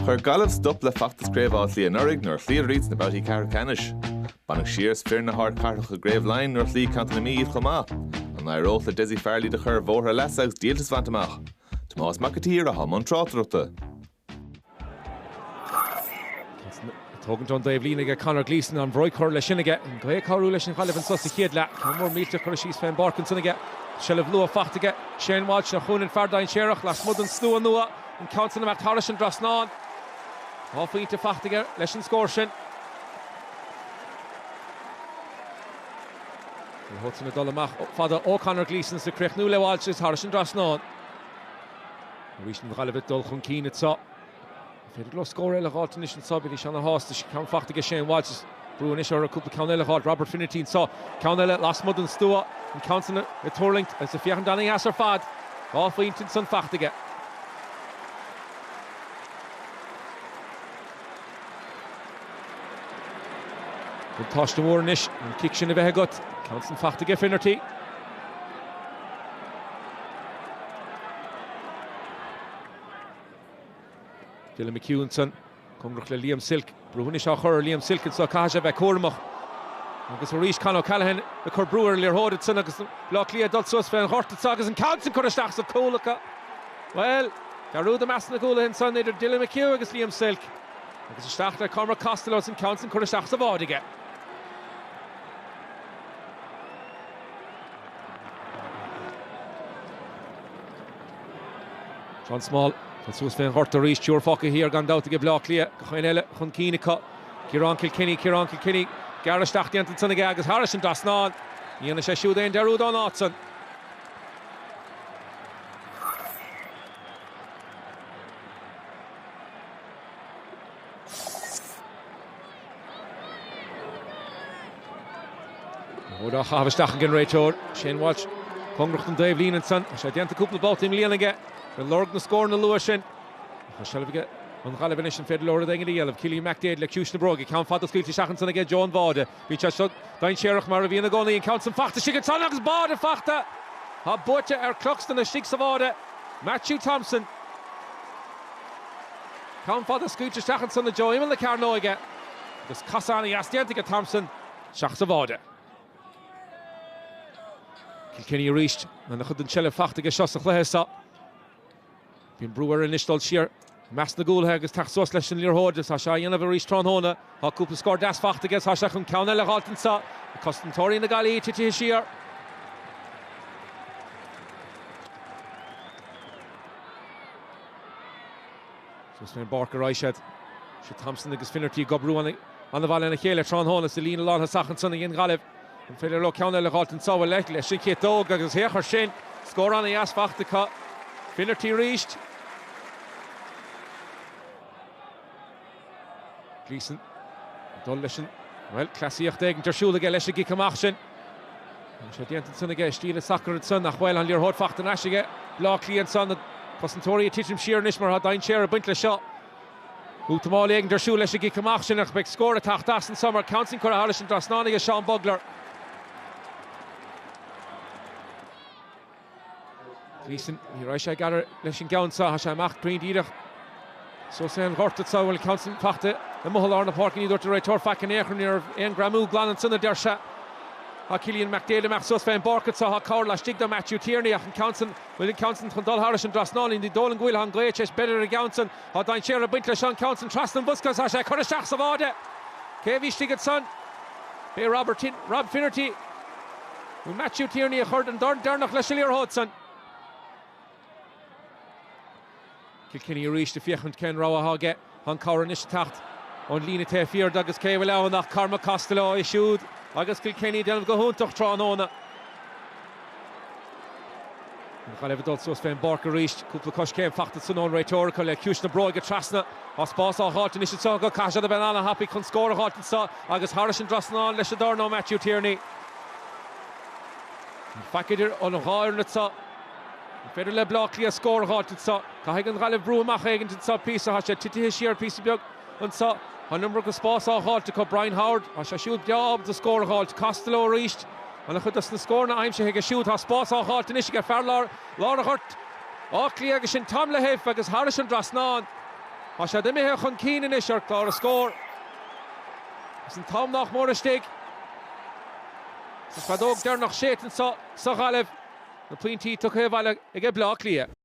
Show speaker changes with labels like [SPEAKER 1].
[SPEAKER 1] Chur Gaillimh stop le fachtas Craobh Peile an urig nor Cliath reads na Babhta Carrick-Canish. Banach shears fear na hard cartach a grave line nor Cliath cantan mi chama. An I roll the dizzy fairly de chur vorha lesags dealtas vantamach. Tomás Macatí a ham on trotruta.
[SPEAKER 2] Tógan John Dave Línig Conor Gleeson an Broickhor le sinige an Gae Carú leis an Gaillimh an Susa Chéadla mór mílte chur síos féin Barcan sunige Shellah Lua fachtige Shane Walsh na chunin Fardain Sherach las mud an snú an nua an Council na Harris an Drasnán Buaicphointí fachtige leis an scór sin Hudson na dul amach fada ó Conor Gleeson sa crechnú le Walsh is Harris an Drasnán Rís na Gaillimh dul chun cín atá Féidir glo scór eile gáilta níos an sabí se na hásta ceann fachtaige Shane Walsh brúin is ar a cúpla ceann eile gáil Robert Finnerty sa ceann eile las mud an stúa an Council na Turlingt as a fiachan daning as ar fad Buaicphointí san fachtaige An táiste mór inis an kick sin a bheith agat Council fachtaige Finnerty Dylan McEwenson cumrach le Liam Silk brúin is a chur Liam Silk an sa caiise bheith cuairmach agus rís Conor Callahan a chur brúir le hóid san agus lá Cliath dul sus féin hortat agus an Council chur isteach sa cólacha well garúd a meas na gúla hin san idir Dylan McEwen agus Liam Silk agus isteach le Cormac Costello an Council chur isteach sa bhádige John Small Sus féin horta rís túr foca hir gan dáta go blá Cliath chuin eile chun cínacha Ciarán Kilkenny Garaisteach dianta sanna agus Harris an Drasnán Íana sé siúd éon dearúd an átsan Ódá chahasteach an gin réiteoir Shane Walsh cumrach an Dave Línan san sé dianta cúpla balt im líanaige An lorg na scór na lua sin Shellah an Gaillimh inis an féidir lora dagan díalamh Cillian McDaid le ciúis na bróga ceann fad scuiltí seachan sanna ggé John Babhta Bhí te dain séireach mar a bhíon na gcónaí an Council fachta sigad san agus Babhta fachta Tá Buaicphointí ar clochstan na sig sa Babhta Matthew Thompson ceann fad scuiltí seachan sanna Joe Imel le Carnóige agus Casánaí asdiantaigh Thompson seach sa Babhta Kilkenny ríist na chud an Shellah fachtaige seo sa chluithe sa Bhín brúar in istal siar meas na gúilthe agus teach sos leis an líorthóideas tá se dhéanamh rís tránthóna tá cúpla scór deas fachtaige tá se chun ceann eile gáiltan sa costantóirí na Galí tití siar Sus féin Barker Aished sé Thompson agus Finnerty gobrú an na bhaile na chéile tránthóna sa lína látha sachan sanna gin Gaillimh an féidir le ceann eile gáiltan sa bhfuil leis sin chéadóg agus héachar sin scór anna as fachtacha Finnerty ríist Gleeson dul leis well clasíocht éigen tarsúlaige leis a gic amach sin sé dianta sanna ggé stíle sacrad san nach bhfuil an líorthóid fachta naisige lá Cliath san cosantóirí titim siar inis mar dain séar a buint le seo útamáil éigen tarsú leis a gic amach sin ach beag scór a tacht as an summer Council chur a Harris an Drasnánaigh Sean Bugler Gleeson ní raibh sé gar leis an gceann sa sé amach trín díireach so sé an ghorta sa bhfuil Council fachta na mothal na parkin dúirt a réiteoir facin éachran ar an gramú glan an sanna deir se a Cillian McDaid amach sos féin Barcad sa ha cáir leis stigda Matthew Tierney ach an Council bhfuil an Council chun dul Harris an Drasnánaigh ní dul an ghuiil an gléit éis beidir a gceann a dain séar a buint leis an Council trastan buscas a sé chur isteach sa Babhta Céhí stigad san bé Rob Finnerty bhfuil Matthew Tierney a chuir an darnach leis líorthóid san Kilkenny ríist a fiachant Ken Rá háge an cáir inis tacht an lína té fiord agus céhfuil leabhar nach Cormac Costello i siúd agus Kilkenny déanamh go húntaach tránóna an Gaillimh dul sus féin Barker ríist cúpla cos céim fachta san ón réiteoracha le ciúis na bróga trasna á spás á háiltain is sa go caiise a ben anna happy chun scór a háiltain sa agus Harris an Drasnán leis a darná Matthew Tierney Facaidir an gháir na sa féidir le blá Cliath scór a háiltain sa Caithfidh an Gaillimh brú amach éigean sa písa a sé tití siar písa beag an sa an number go spás á háilta có Brian Howard a sé siúd beab de scór a háilt Costello ríist an a chud as na scór na aimse heige siúd tá spás á háilta inis go fearlár lá a chuirt á Cliath agus sin tam le héh agus Harris an Drasnán Tá sé de mithe chun cíine is ar clár a scór. Is an tam nach mór a stig. Is fadóg der nach sétan sa Gaillimh. Na Pointí tucha bhaile ag blá Cliath.